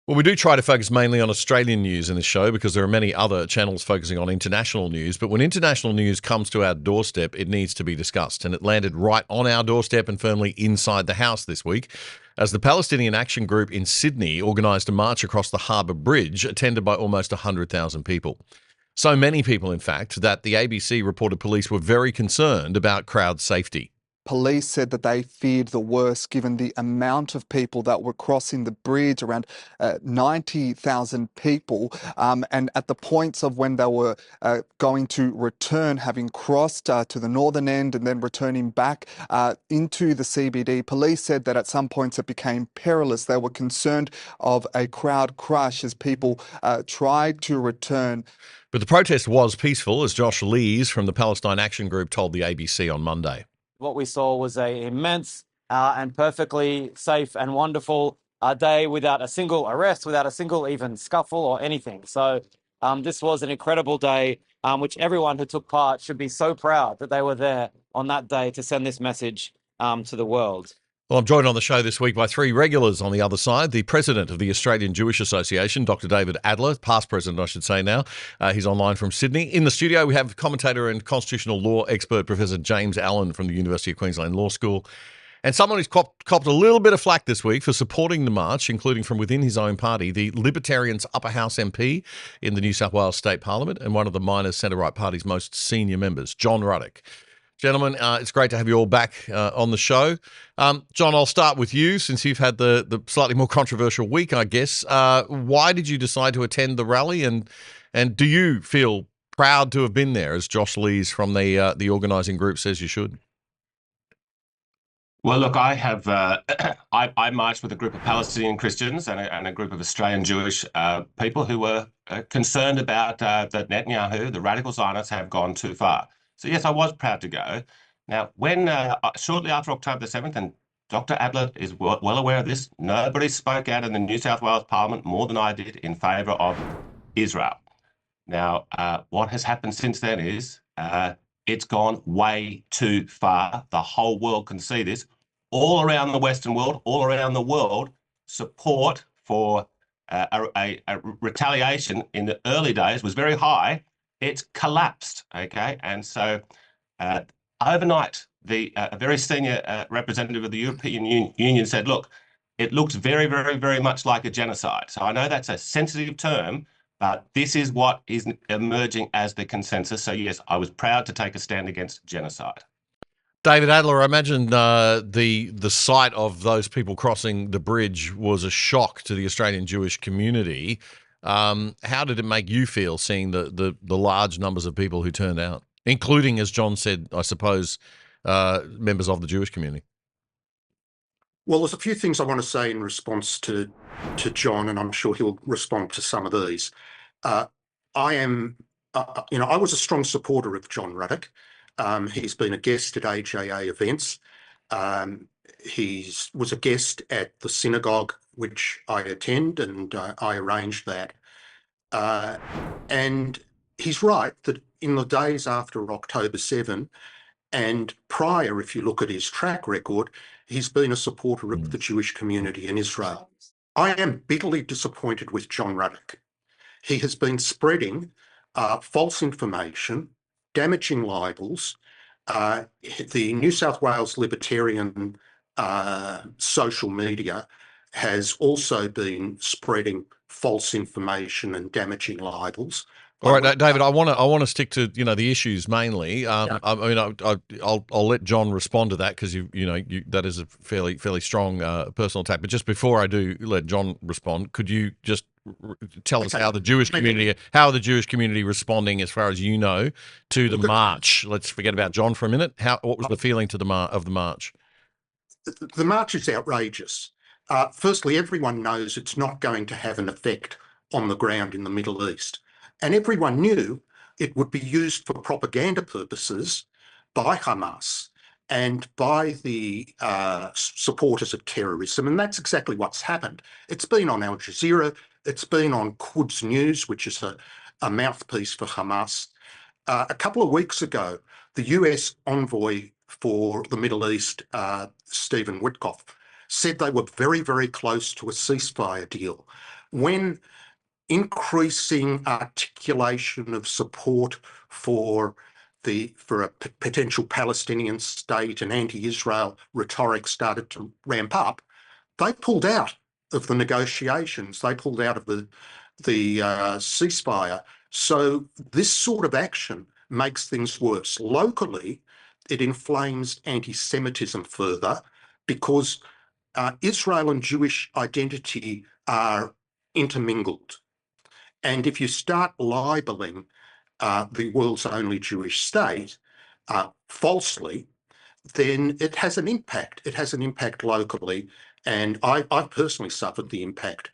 Well, we do try to focus mainly on Australian news in this show because there are many other channels focusing on international news. But when international news comes to our doorstep, it needs to be discussed. And it landed right on our doorstep and firmly inside the house this week as the Palestinian Action Group in Sydney organised a march across the Harbour Bridge attended by almost 100,000 people. So many people, in fact, that the ABC reported police were very concerned about crowd safety. Police said that they feared the worst given the amount of people that were crossing the bridge, around 90,000 people. And at the points of when they were going to return, having crossed to the northern end and then returning back into the CBD, police said that at some points it became perilous. They were concerned of a crowd crush as people tried to return. But the protest was peaceful, as Josh Lees from the Palestine Action Group told the ABC on Monday. What we saw was an immense and perfectly safe and wonderful day without a single arrest, without a single even scuffle or anything. So this was an incredible day, which everyone who took part should be so proud that they were there on that day to send this message to the world. Well, I'm joined on the show this week by three regulars on the other side. The president of the Australian Jewish Association, Dr. David Adler, past president, I should say now. He's online from Sydney. In the studio, we have commentator and constitutional law expert, Professor James Allan from the University of Queensland Law School. And someone who's copped a little bit of flack this week for supporting the march, including from within his own party, the Libertarians Upper House MP in the New South Wales State Parliament and one of the minor centre-right party's most senior members, John Ruddick. Gentlemen, it's great to have you all back on the show. John, I'll start with you since you've had the slightly more controversial week, I guess. Why did you decide to attend the rally, and do you feel proud to have been there, as Josh Lees from the organising group says you should? Well, look, I have I marched with a group of Palestinian Christians and a group of Australian Jewish people who were concerned about that Netanyahu, the radical Zionists, have gone too far. So yes, I was proud to go. Now, when shortly after October the 7th, and Dr. Adler is well aware of this, nobody spoke out in the New South Wales Parliament more than I did in favour of Israel. Now, what has happened since then is it's gone way too far. The whole world can see this. All around the Western world, all around the world, support for a retaliation in the early days was very high. It's collapsed, okay? And so overnight, a very senior representative of the European Union said, look, it looks very, very, very much like a genocide. So I know that's a sensitive term, but this is what is emerging as the consensus. So yes, I was proud to take a stand against genocide. David Adler, I imagine the sight of those people crossing the bridge was a shock to the Australian Jewish community. How did it make you feel seeing the large numbers of people who turned out, including, as John said, I suppose, members of the Jewish community? Well, there's a few things I want to say in response to John, and I'm sure he'll respond to some of these. I was a strong supporter of John Ruddick. He's been a guest at AJA events. He was a guest at the synagogue which I attend, and I arranged that. And he's right that in the days after October 7 and prior, if you look at his track record, he's been a supporter of the Jewish community in Israel. I am bitterly disappointed with John Ruddick. He has been spreading false information, damaging libels. The New South Wales Libertarian social media has also been spreading false information and damaging libels. All right, David, I want to stick to the issues mainly. I'll let John respond to that because that is a fairly strong personal attack. But just before I do let John respond, could you just tell us how the Jewish community responding, as far as you know, to the march? Let's forget about John for a minute. What was the feeling of the march? The march is outrageous. Firstly, everyone knows it's not going to have an effect on the ground in the Middle East. And everyone knew it would be used for propaganda purposes by Hamas and by the supporters of terrorism. And that's exactly what's happened. It's been on Al Jazeera. It's been on Quds News, which is a mouthpiece for Hamas. A couple of weeks ago, the US envoy for the Middle East, Stephen Witkoff, said they were very, very close to a ceasefire deal. when increasing articulation of support for a potential Palestinian state and anti-Israel rhetoric started to ramp up, they pulled out of the negotiations. They pulled out of the ceasefire. So this sort of action makes things worse. Locally, it inflames anti-Semitism further because Israel and Jewish identity are intermingled. And if you start libelling the world's only Jewish state falsely, then it has an impact. It has an impact locally. And I've personally suffered the impact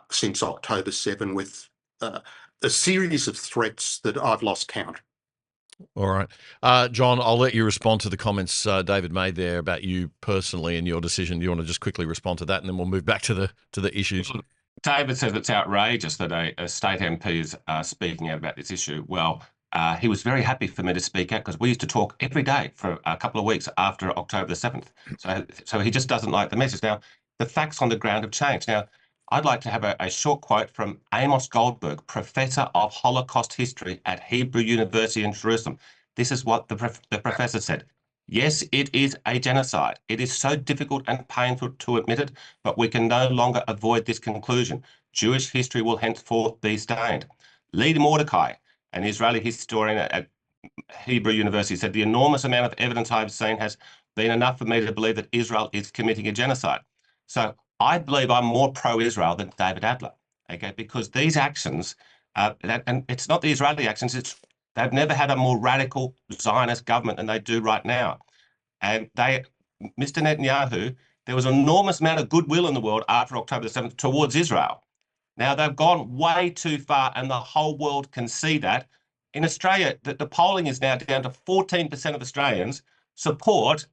since October 7 with a series of threats that I've lost count. All right. John, I'll let you respond to the comments David made there about you personally and your decision. Do you want to just quickly respond to that, and then we'll move back to the issues? David says it's outrageous that a state MP is speaking out about this issue. Well, he was very happy for me to speak out because we used to talk every day for a couple of weeks after October the 7th. So he just doesn't like the message. Now, the facts on the ground have changed. Now, I'd like to have a short quote from Amos Goldberg, Professor of Holocaust History at Hebrew University in Jerusalem. This is what the professor said. Yes, it is a genocide. It is so difficult and painful to admit it, but we can no longer avoid this conclusion. Jewish history will henceforth be stained. Lee Mordecai, an Israeli historian at Hebrew University, said the enormous amount of evidence I've seen has been enough for me to believe that Israel is committing a genocide. So I believe I'm more pro-Israel than David Adler, okay? Because these actions, and it's not the Israeli actions, they've never had a more radical Zionist government than they do right now. And Mr. Netanyahu, there was an enormous amount of goodwill in the world after October the 7th towards Israel. Now, they've gone way too far, and the whole world can see that. In Australia, the polling is now down to 14% of Australians support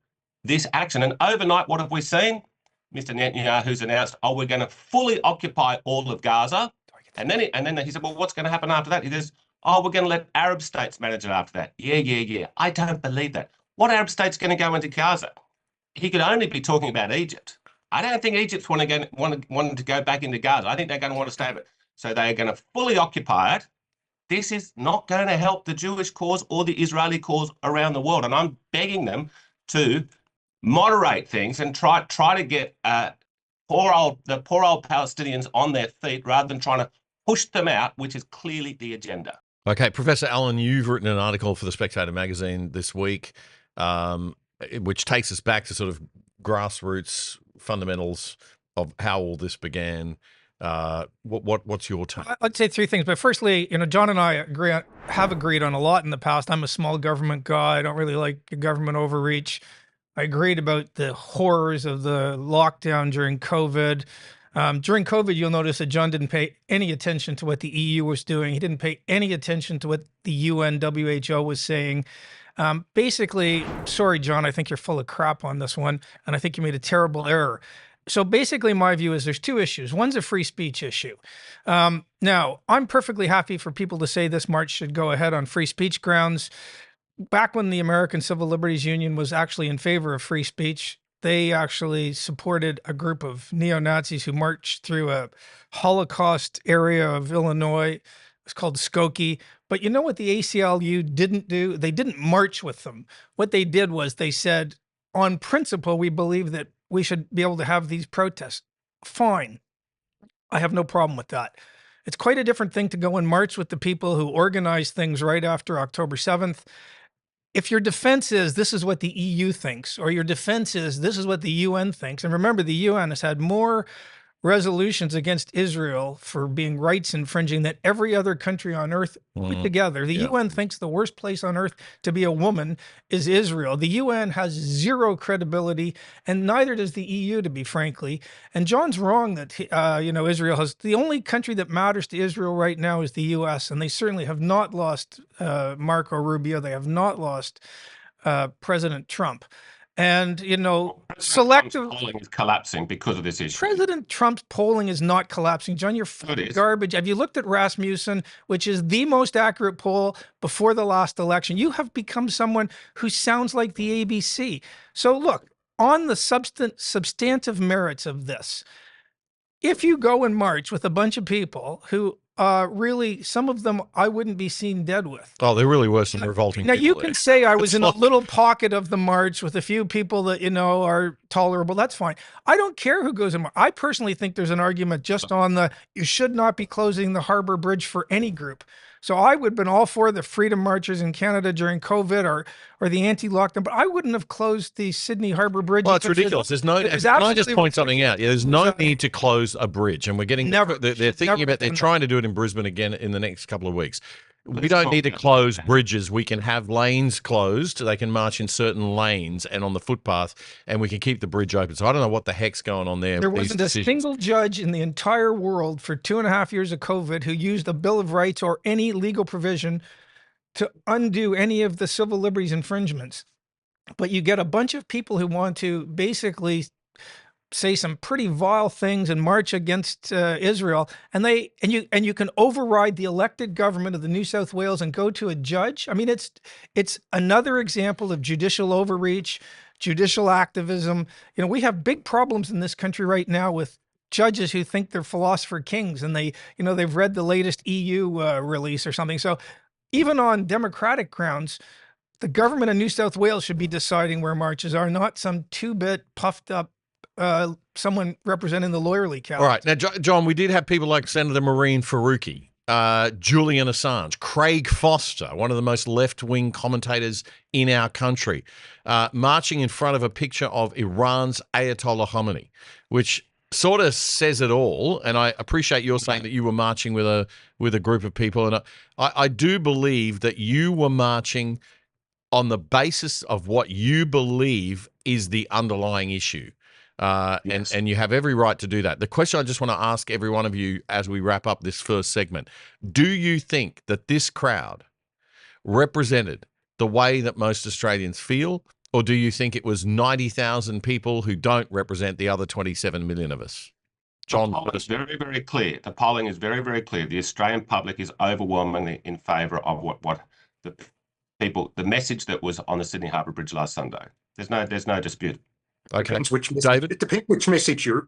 this action. And overnight, what have we seen? Mr. Netanyahu's announced, oh, we're going to fully occupy all of Gaza. And then he said, well, what's going to happen after that? He says, oh, we're going to let Arab states manage it after that. Yeah. I don't believe that. What Arab state's going to go into Gaza? He could only be talking about Egypt. I don't think Egypt's wanting to go back into Gaza. I think they're going to want to stay with it. So they're going to fully occupy it. This is not going to help the Jewish cause or the Israeli cause around the world. And I'm begging them to moderate things and try to get the poor old Palestinians on their feet rather than trying to push them out, which is clearly the agenda. Okay, Professor Allan, you've written an article for the Spectator magazine this week, which takes us back to sort of grassroots fundamentals of how all this began. What's your take? I'd say three things, but firstly, John and I have agreed on a lot in the past. I'm a small government guy. I don't really like government overreach. I agreed about the horrors of the lockdown during COVID. During COVID, you'll notice that John didn't pay any attention to what the EU was doing. He didn't pay any attention to what the UN, WHO was saying. Basically, sorry, John, I think you're full of crap on this one, and I think you made a terrible error. So basically, my view is there's two issues. One's a free speech issue. Now, I'm perfectly happy for people to say this march should go ahead on free speech grounds. Back when the American Civil Liberties Union was actually in favor of free speech, they actually supported a group of neo-Nazis who marched through a Holocaust area of Illinois. It's called Skokie. But you know what the ACLU didn't do? They didn't march with them. What they did was they said, on principle, we believe that we should be able to have these protests. Fine. I have no problem with that. It's quite a different thing to go and march with the people who organized things right after October 7th. If your defense is this is what the EU thinks, or your defense is this is what the UN thinks, and remember the UN has had more resolutions against Israel for being rights infringing that every other country on earth put together. The UN thinks the worst place on earth to be a woman is Israel. The UN has zero credibility, and neither does the EU, to be frankly. And John's wrong that Israel has the only country that matters to Israel right now is the US, and they certainly have not lost Marco Rubio. They have not lost President Trump. And, selective polling is collapsing because of this issue. President Trump's polling is not collapsing. John, you're garbage. Have you looked at Rasmussen, which is the most accurate poll before the last election? You have become someone who sounds like the ABC. So look, on the substantive merits of this, if you go and march with a bunch of people who really, some of them I wouldn't be seen dead with. Oh, there really were some revolting Now, people you there. can say I was It's in like- a little pocket of the march with a few people that, you know, are tolerable. That's fine. I don't care who goes in. I personally think there's an argument just on you should not be closing the Harbour Bridge for any group. So I would have been all for the freedom marches in Canada during COVID or the anti-lockdown, but I wouldn't have closed the Sydney Harbour Bridge. Well, it's ridiculous. There's no. It was Can I just absolutely point something out? Yeah, there's no ridiculous. need to close a bridge, and we're getting. Never. They're thinking Never about. They're done that. trying to do it in Brisbane again in the next couple of weeks. We Let's don't talk need to about close that. bridges. We can have lanes closed. They can march in certain lanes and on the footpath, and we can keep the bridge open. So I don't know what the heck's going on there. There with these wasn't a decisions. single judge in the entire world for 2.5 years of COVID who used a Bill of Rights or any legal provision to undo any of the civil liberties infringements. But you get a bunch of people who want to basically say some pretty vile things and march against Israel, and you can override the elected government of the New South Wales and go to a judge. I mean, it's another example of judicial overreach, judicial activism. You know, we have big problems in this country right now with judges who think they're philosopher kings, and they've read the latest EU release or something. So even on democratic grounds, the government of New South Wales should be deciding where marches are, not some two-bit puffed up someone representing the lawyerly caste. All right. Now, John, we did have people like Senator Maureen Faruqi, Julian Assange, Craig Foster, one of the most left-wing commentators in our country, marching in front of a picture of Iran's Ayatollah Khomeini, which sort of says it all. And I appreciate you're saying that you were marching with a group of people. And I do believe that you were marching on the basis of what you believe is the underlying issue. Yes. And you have every right to do that. The question I just want to ask every one of you as we wrap up this first segment, do you think that this crowd represented the way that most Australians feel, or do you think it was 90,000 people who don't represent the other 27 million of us? John, the polling is very, very clear. The polling is very, very clear. The Australian public is overwhelmingly in favour of what the message that was on the Sydney Harbour Bridge last Sunday. There's no dispute. okay. Depends which message, David? it depends which message you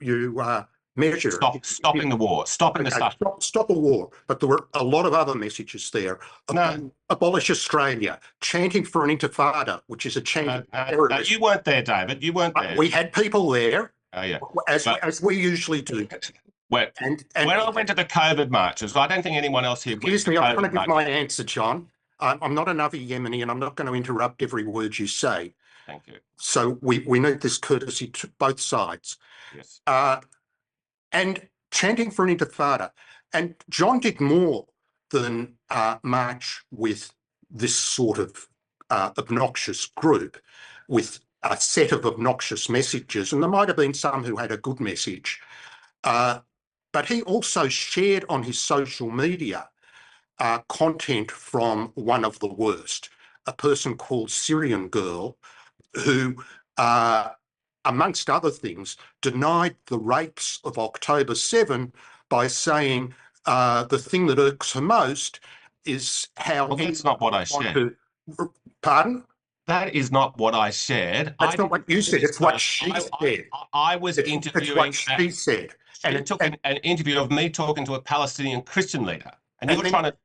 measure. Stopping the war, stopping the stuff. Stop a war. But there were a lot of other messages there. No. Abolish Australia, chanting for an intifada, which is a chant. No, you weren't there, David. You weren't there. We had people there, Oh, yeah. as we usually do. When And I went to the COVID marches, I don't think anyone else here. excuse me, I'm trying to give my answer, John. I'm not another Yemeni, and I'm not going to interrupt every word you say. Thank you. So we need this courtesy to both sides. Yes. And chanting for an intifada. And John did more than march with this sort of obnoxious group with a set of obnoxious messages. And there might have been some who had a good message. But he also shared on his social media content from one of the worst, a person called Syrian Girl, who, amongst other things, denied the rapes of October 7 by saying the thing that irks her most is how... Well, that's not what I said. Pardon? That is not what I shared. That's not what you said. It's what she said. I was It's interviewing. what she said. And it took an interview of me talking to a Palestinian Christian leader. And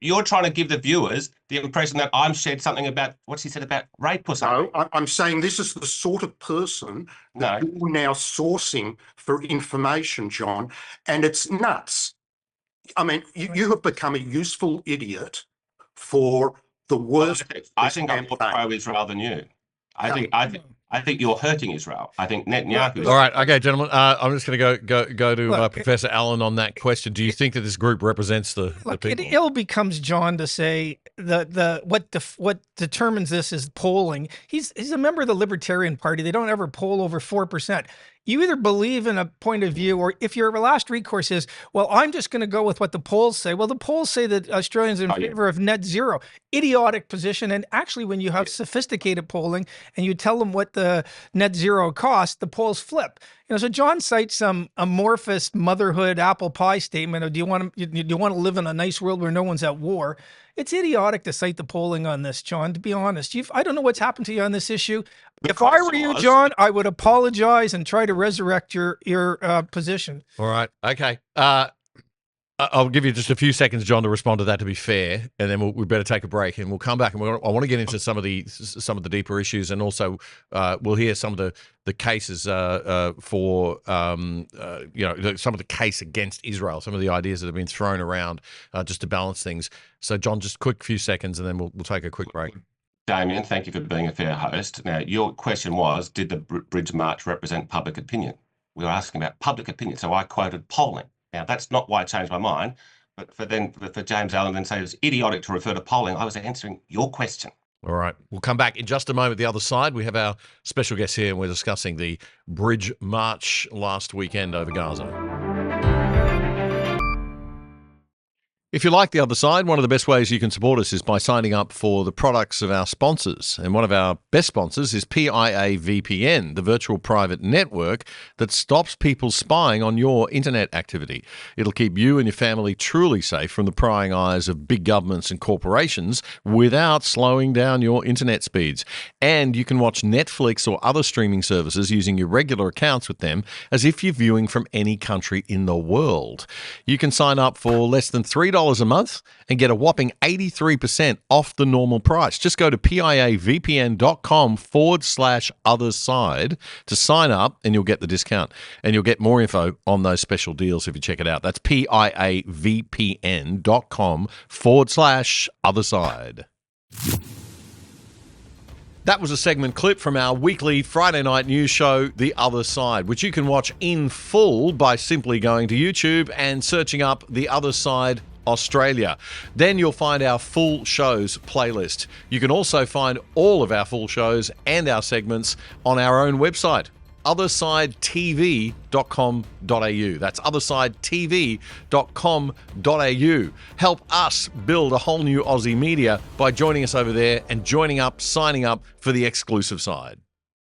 you're trying to give the viewers the impression that I'm shared something about what she said about rape or something. No, I'm saying this is the sort of person that No. you're now sourcing for information, John, and it's nuts. I mean, you have become a useful idiot for the worst. I think I'm more pro-Israel than you. I think you're hurting Israel. I think Netanyahu. All right, okay, gentlemen. I'm just going to go to Look, Professor Allan on that question. Do you think that this group represents the Look, people? it ill becomes John to say what determines this is polling. He's a member of the Libertarian Party. They don't ever poll over 4%. You either believe in a point of view, or if your last recourse is, well, I'm just going to go with what the polls say. Well, the polls say that Australians are in favor of net zero. Idiotic position. And actually, when you have sophisticated polling and you tell them what the net zero costs, the polls flip. You know, so John cites some amorphous motherhood apple pie statement of do you want to live in a nice world where no one's at war? It's idiotic to cite the polling on this, John, to be honest. I don't know what's happened to you on this issue. If I were you, John, I would apologize and try to resurrect your position. All right. Okay. I'll give you just a few seconds, John, to respond to that, to be fair, and then we better take a break, and we'll come back, and I want to get into some of the deeper issues, and also we'll hear some of the cases for some of the case against Israel, some of the ideas that have been thrown around just to balance things. So, John, just a quick few seconds, and then we'll take a quick break. Damian, thank you for being a fair host. Now, your question was, did the Bridge March represent public opinion? We were asking about public opinion, so I quoted polling. Now, that's not why I changed my mind, but for James Allan then say it was idiotic to refer to polling, I was answering your question. All right. We'll come back in just a moment. The other side, we have our special guest here, and we're discussing the Bridge March last weekend over Gaza. If you like The Other Side, one of the best ways you can support us is by signing up for the products of our sponsors. And one of our best sponsors is PIA VPN, the virtual private network that stops people spying on your internet activity. It'll keep you and your family truly safe from the prying eyes of big governments and corporations without slowing down your internet speeds. And you can watch Netflix or other streaming services using your regular accounts with them as if you're viewing from any country in the world. You can sign up for less than $3 a month and get a whopping 83% off the normal price. Just go to piavpn.com/otherside to sign up and you'll get the discount. And you'll get more info on those special deals if you check it out. That's piavpn.com/otherside. That was a segment clip from our weekly Friday night news show, The Other Side, which you can watch in full by simply going to YouTube and searching up The Other Side Australia. Then you'll find our full shows playlist. You can also find all of our full shows and our segments on our own website, othersidetv.com.au. That's othersidetv.com.au. Help us build a whole new Aussie media by joining us over there and signing up for the exclusive side.